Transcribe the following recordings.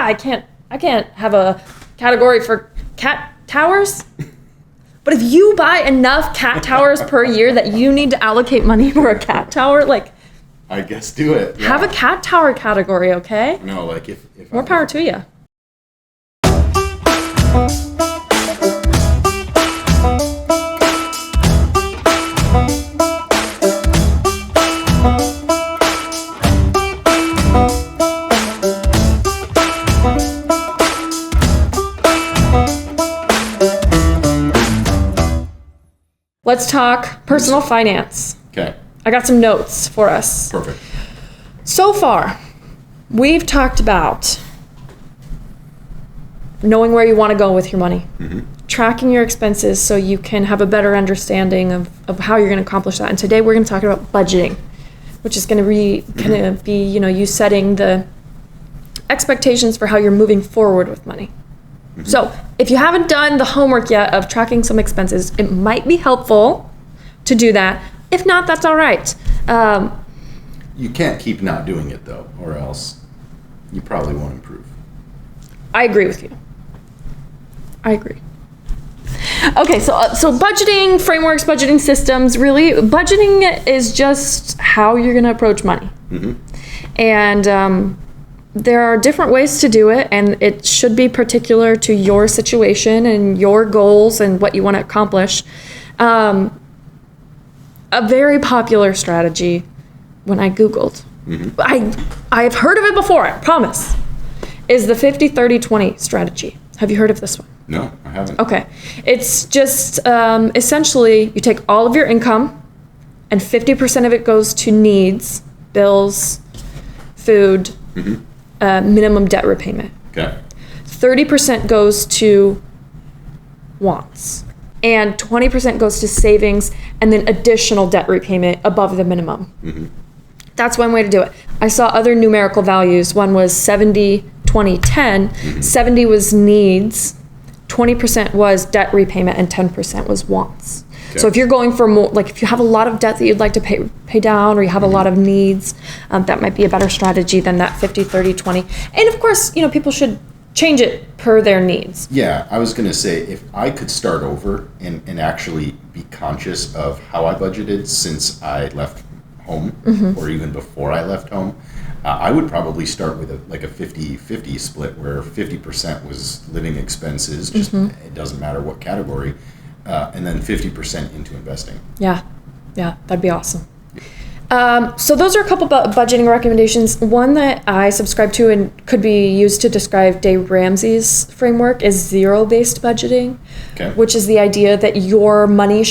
I can't have a category for cat towers. But if you buy enough cat towers per year that you need to allocate money for a cat tower, like, I guess do it. Yeah. have a cat tower category, okay? No, like if More power to you. Let's talk personal finance. Okay. I got some notes for us. Perfect. So far, we've talked about knowing where you want to go with your money, tracking your expenses so you can have a better understanding of how you're going to accomplish that. And today we're going to talk about budgeting, which is going to be, you setting the expectations for how you're moving forward with money. So if you haven't done the homework yet of tracking some expenses, it might be helpful to do that. If not, that's all right. You can't keep not doing it though, or else you probably won't improve. I agree with you. I agree. Okay, so budgeting frameworks, budgeting systems, really, budgeting is just how you're going to approach money. And there are different ways to do it, and it should be particular to your situation and your goals and what you want to accomplish. A very popular strategy when I Googled, I've heard of it before, I promise, is the 50-30-20 strategy. Have you heard of this one? No, I haven't. Okay. It's just essentially you take all of your income and 50% of it goes to needs, bills, food, minimum debt repayment. Okay. 30% goes to wants. And 20% goes to savings and then additional debt repayment above the minimum. That's one way to do it. I saw other numerical values. One was 70, 20, 10. 70 was needs, 20% was debt repayment, and 10% was wants. Okay. So if you're going for more, like if you have a lot of debt that you'd like to pay down, or you have a lot of needs, that might be a better strategy than that 50-30-20. And of course, people should change it per their needs. Yeah, I was going to say, if I could start over and actually be conscious of how I budgeted since I left home, or even before I left home, I would probably start with a 50-50 split where 50% was living expenses, just it doesn't matter what category, and then 50% into investing. Yeah, that'd be awesome. So those are a couple budgeting recommendations. One that I subscribe to and could be used to describe Dave Ramsey's framework is zero-based budgeting, which is the idea that your money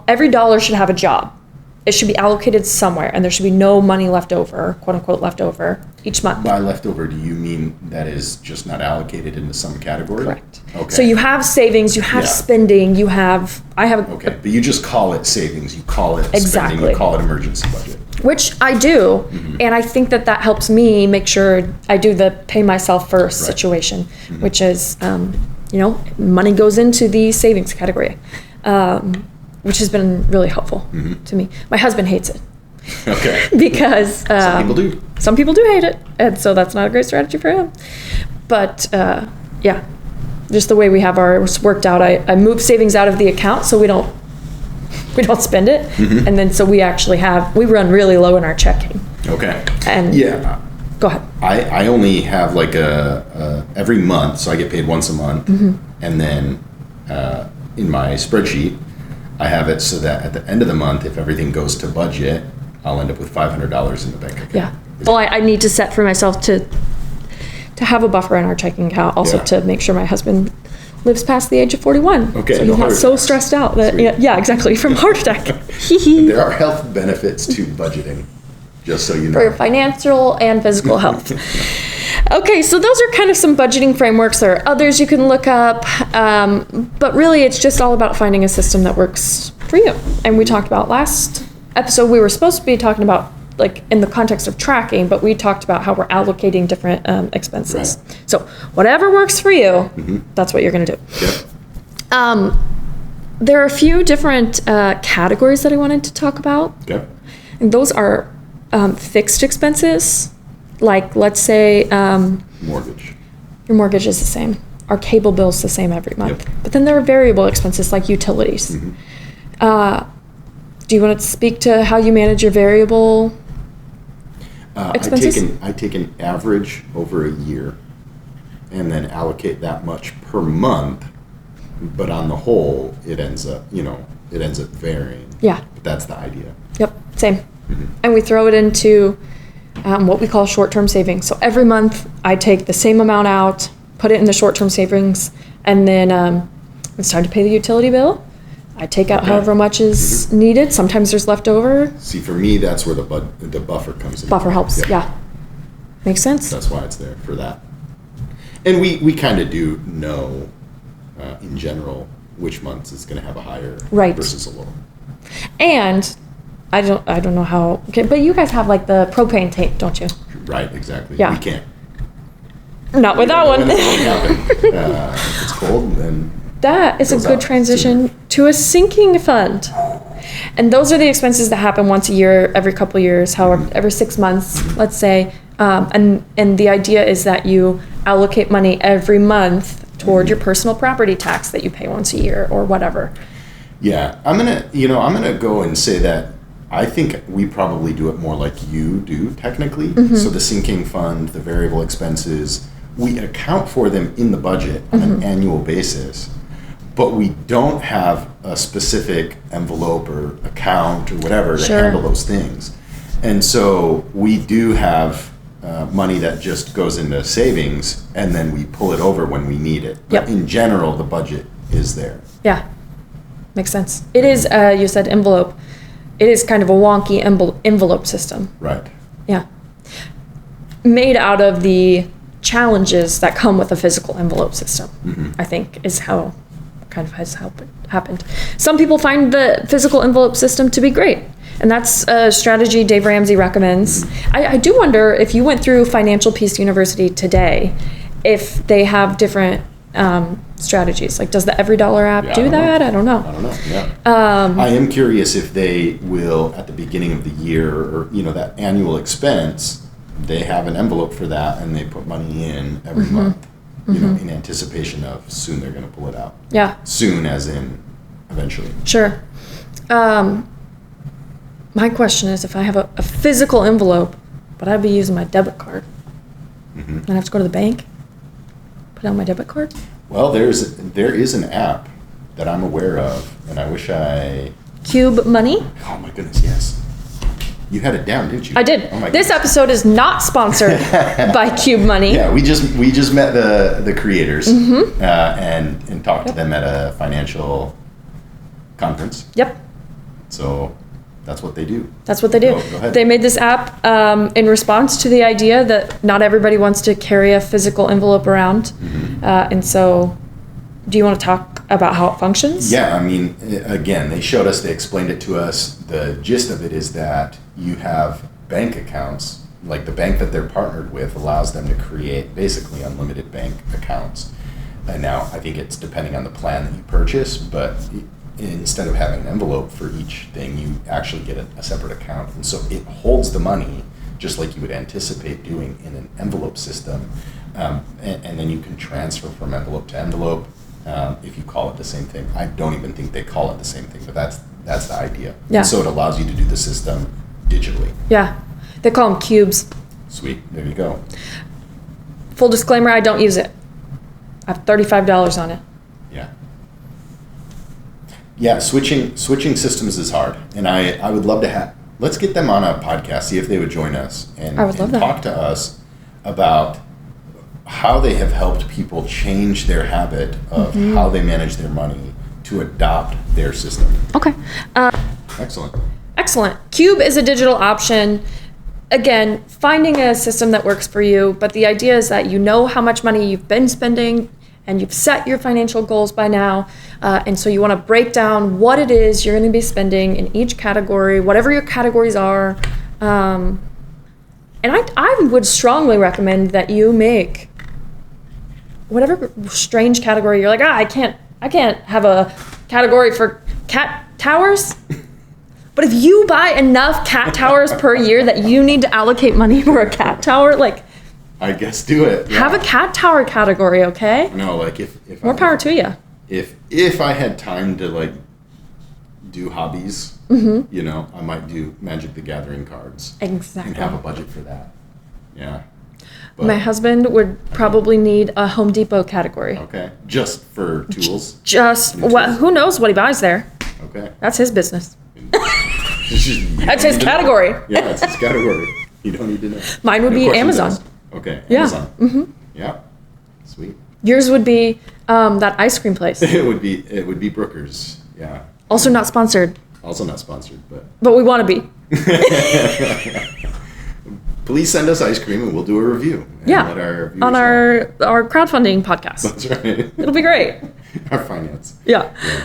every dollar should have a job. It should be allocated somewhere, and there should be no money left over, quote unquote, left over each month. By leftover, do you mean that is just not allocated into some category? Correct. Okay. So you have savings, you have spending, Okay, but you just call it savings, you call it spending, you call it emergency budget. Which I do, and I think that helps me make sure I do the pay myself first situation, which is, money goes into the savings category. Which has been really helpful to me. My husband hates it. Okay. Because some people do. Some people do hate it, and so that's not a great strategy for him. But just the way we have ours worked out, I move savings out of the account so we don't spend it, and then so we run really low in our checking. Okay. And go ahead. I only have like every month, so I get paid once a month, and then in my spreadsheet, I have it so that at the end of the month, if everything goes to budget, I'll end up with $500 in the bank account. Yeah. Well, I need to set for myself to have a buffer in our checking account, also to make sure my husband lives past the age of 41. Okay. So he's not so stressed out that, exactly, from heart attack. There are health benefits to budgeting, just so you know. For your financial and physical health. Okay, so those are kind of some budgeting frameworks. There are others you can look up, but really it's just all about finding a system that works for you. And we talked about last episode, we were supposed to be talking about like in the context of tracking, but we talked about how we're allocating different expenses. Right. So whatever works for you, that's what you're going to do. Yep. There are a few different categories that I wanted to talk about. Okay. And those are fixed expenses. Like, let's say... mortgage. Your mortgage is the same. Our cable bill's the same every month. Yep. But then there are variable expenses like utilities. Do you want to speak to how you manage your variable expenses? I take an average over a year and then allocate that much per month. But on the whole, it ends up varying. Yeah. But that's the idea. Yep, same. And we throw it into what we call short-term savings. So every month I take the same amount out, put it in the short-term savings, and then when it's time to pay the utility bill, I take out however much is needed. Sometimes there's leftover. See, for me, that's where the buffer comes in. Buffer helps, yeah. Makes sense. That's why it's there for that. And we kind of do know, in general, which months is going to have a higher Right. versus a lower. And I don't know how, okay, but you guys have like the propane tank, don't you? Right, exactly. Yeah. We can't. Not with that one. When it's going to happen. If it's cold, then That is a goes good out transition to a sinking fund. And those are the expenses that happen once a year, every couple of years, however, every 6 months, let's say. And the idea is that you allocate money every month toward your personal property tax that you pay once a year or whatever. Yeah, I'm gonna go and say that I think we probably do it more like you do technically. So the sinking fund, the variable expenses, we account for them in the budget on an annual basis, but we don't have a specific envelope or account or whatever to Sure. handle those things. And so we do have money that just goes into savings, and then we pull it over when we need it. But Yep. in general, the budget is there. Yeah, makes sense. It is, you said envelope. It is kind of a wonky envelope system. Right. Yeah. Made out of the challenges that come with a physical envelope system, I think is how kind of has happened. Some people find the physical envelope system to be great. And that's a strategy Dave Ramsey recommends. I do wonder if you went through Financial Peace University today, if they have different strategies. Like, does the Every Dollar app Yeah, do that? I don't know. I don't know. Yeah. I am curious if they will, at the beginning of the year, or that annual expense, they have an envelope for that, and they put money in every month, in anticipation of soon they're going to pull it out. Yeah, Soon, as in eventually. sure. My question is, if I have a physical envelope, but I'd be using my debit card, and I have to go to the bank, put out my debit card? Well, there is an app that I'm aware of, and I wish Cube Money? oh my goodness, yes. You had it down, didn't you? I did. Oh my This goodness. episode is not sponsored by Cube Money. Yeah, we just met the creators and talked to them at a financial conference. Yep. So that's what they do. That's what they do. Go ahead. They made this app in response to the idea that not everybody wants to carry a physical envelope around. And so, do you want to talk about how it functions? Yeah, I mean, again, they explained it to us. The gist of it is that you have bank accounts, like the bank that they're partnered with allows them to create basically unlimited bank accounts. And now I think it's depending on the plan that you purchase, but instead of having an envelope for each thing, you actually get a separate account. And so it holds the money just like you would anticipate doing in an envelope system. And then you can transfer from envelope to envelope if you call it the same thing. I don't even think they call it the same thing, but that's the idea. Yeah. And so it allows you to do the system digitally. Yeah. They call them cubes. Sweet. There you go. Full disclaimer, I don't use it. I have $35 on it. Yeah. Yeah, switching systems is hard. And I would love to let's get them on a podcast, see if they would join us and, I would love that. talk to us about how they have helped people change their habit of how they manage their money to adopt their system. Okay. Excellent. Excellent. Cube is a digital option. Again, finding a system that works for you, but the idea is that you know how much money you've been spending and you've set your financial goals by now. And so you want to break down what it is you're going to be spending in each category, whatever your categories are. And I would strongly recommend that you make whatever strange category you're like, I can't have a category for cat towers. But if you buy enough cat towers per year that you need to allocate money for a cat tower, like, I guess do it. Yeah. Have a cat tower category, okay? No, like if More power to you. If I had time to like do hobbies, you know, I might do Magic the Gathering cards. Exactly. And have a budget for that. Yeah. But, My husband would probably need a Home Depot category. okay. Just for tools. Just what? Who knows what he buys there? Okay. That's his business. You That's don't his need to know. category. Yeah, that's his category. You don't need to know. Mine would And of be course he Amazon. does. Okay. Yeah. Amazon. Yeah. Sweet. Yours would be that ice cream place. It would be Brooker's. Yeah. Also not sponsored, Also not sponsored, but we want to be. please send us ice cream and we'll do a review. And Yeah. let our viewers On know. our crowdfunding podcast. That's right. It'll be great. Our finance. Yeah. Yeah.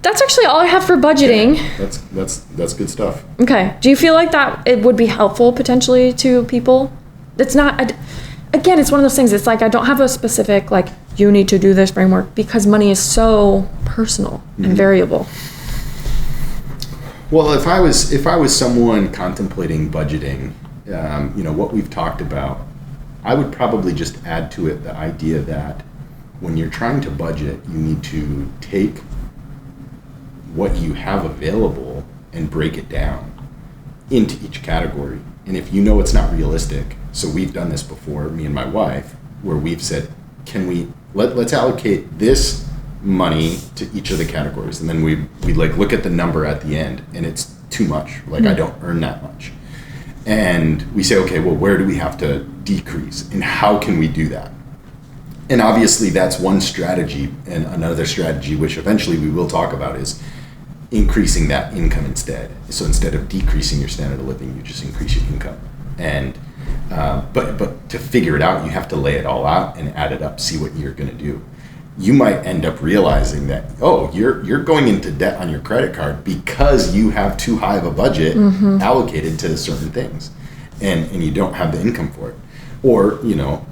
That's actually all I have for budgeting. That's good stuff. Okay. Do you feel like that it would be helpful potentially to people? It's not, again, it's one of those things. It's like I don't have a specific, like, you need to do this framework because money is so personal and variable. Well, if I was someone contemplating budgeting, you know, what we've talked about, I would probably just add to it the idea that when you're trying to budget, you need to take what you have available and break it down into each category. And if you know it's not realistic, so we've done this before, me and my wife, where we've said, can we let's allocate this money to each of the categories, and then we like look at the number at the end and it's too much, like I don't earn that much, and we say, okay, well, where do we have to decrease and how can we do that? And obviously that's one strategy, and another strategy, which eventually we will talk about, is increasing that income instead. So instead of decreasing your standard of living, you just increase your income. And but to figure it out, you have to lay it all out and add it up, see what you're going to do. You might end up realizing that, oh, you're going into debt on your credit card because you have too high of a budget allocated to certain things, and you don't have the income for it. Or, you know,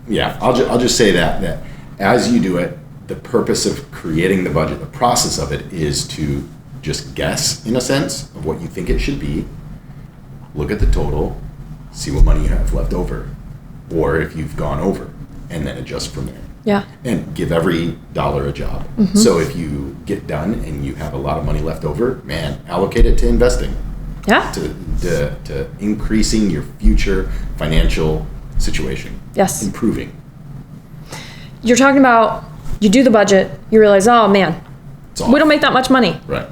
yeah, I'll just say that as you do it, the purpose of creating the budget, the process of it, is to just guess, in a sense, of what you think it should be, look at the total, see what money you have left over, or if you've gone over, and then adjust from there. Yeah. And give every dollar a job. So if you get done and you have a lot of money left over, man, allocate it to investing, Yeah. to increasing your future financial situation. Yes. Improving. You're talking about, you do the budget, you realize, oh man, It's off. we don't make that much money. Right.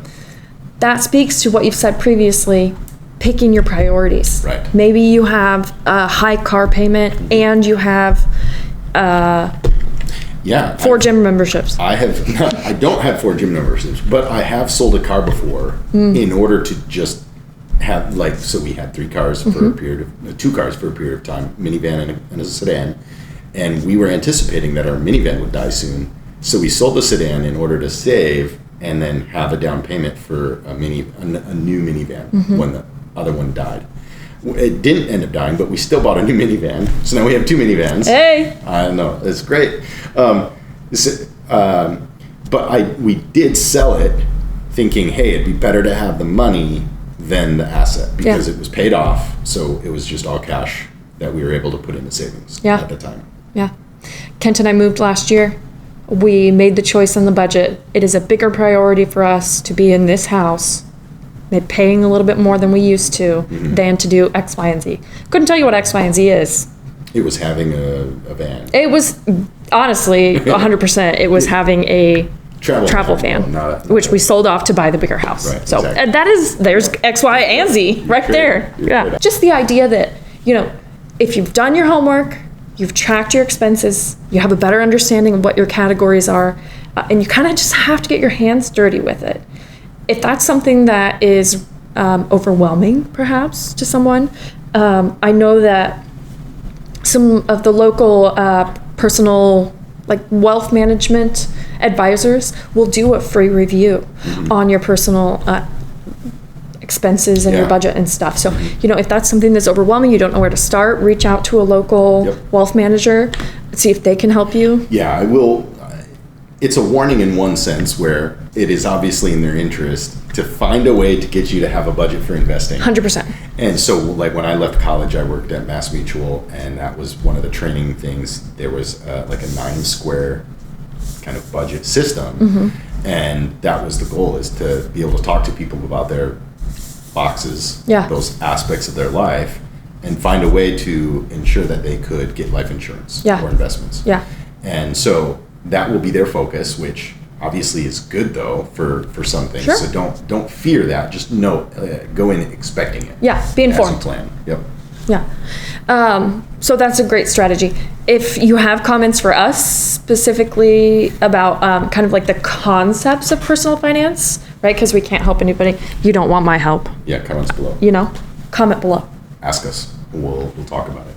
That speaks to what you've said previously, picking your priorities. Right. Maybe you have a high car payment and you have Yeah. 4 gym memberships. I don't have 4 gym memberships, but I have sold a car before in order to just have, like, so we had 3 cars for a period of, 2 cars for a period of time, minivan and a sedan, and we were anticipating that our minivan would die soon, so we sold the sedan in order to save and then have a down payment for a new minivan when the other one died. It didn't end up dying, but we still bought a new minivan, so now we have 2 minivans. Hey. I know, it's great. But we did sell it thinking, hey, it'd be better to have the money than the asset because it was paid off. So it was just all cash that we were able to put into savings at the time. Yeah. Kent and I moved last year. We made the choice on the budget. It is a bigger priority for us to be in this house, paying a little bit more than we used to, than to do X, Y, and Z. Couldn't tell you what X, Y, and Z is. It was having a van. It was, honestly, 100%, it was having a travel van, which we sold off to buy the bigger house. Right, so exactly. there's X, Y, and Z right there. Yeah. Just the idea that, you know, if you've done your homework, you've tracked your expenses, you have a better understanding of what your categories are, and you kind of just have to get your hands dirty with it. If that's something that is overwhelming, perhaps, to someone, I know that some of the local personal, like, wealth management advisors will do a free review on your personal expenses and your budget and stuff. So, you know, if that's something that's overwhelming, you don't know where to start, reach out to a local wealth manager, see if they can help you. Yeah, I will. It's a warning in one sense where it is obviously in their interest to find a way to get you to have a budget for investing. 100%. And so, like when I left college, I worked at Mass Mutual, and that was one of the training things. There was like a 9 square kind of budget system, and that was the goal: is to be able to talk to people about their boxes, those aspects of their life, and find a way to ensure that they could get life insurance or investments. Yeah. And so that will be their focus, which obviously is good though for some things. Sure. So don't fear that. Just know, go in expecting it. Yeah. Be informed. As you plan. Yep. Yeah. So that's a great strategy. If you have comments for us specifically about kind of like the concepts of personal finance, right? Because we can't help anybody. You don't want my help. Yeah. Comments below. Comment below. Ask us. We'll talk about it.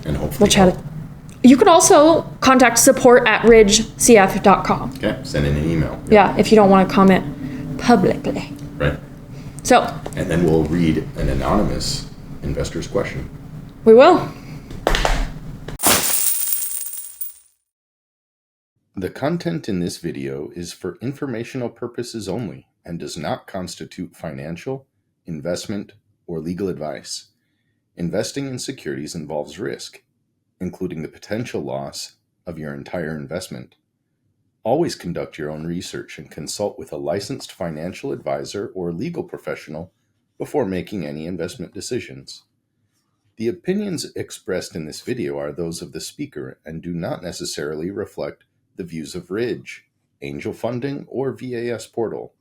And hopefully we'll chat it. You could also contact support@ridgecf.com. Okay. Send in an email. Yep. Yeah. If you don't want to comment publicly. Right. So. And then we'll read an anonymous investor's question. We will. The content in this video is for informational purposes only and does not constitute financial, investment, or legal advice. Investing in securities involves risk, including the potential loss of your entire investment. Always conduct your own research and consult with a licensed financial advisor or legal professional before making any investment decisions. The opinions expressed in this video are those of the speaker and do not necessarily reflect the views of Ridge, Angel Funding, or VAS Portal.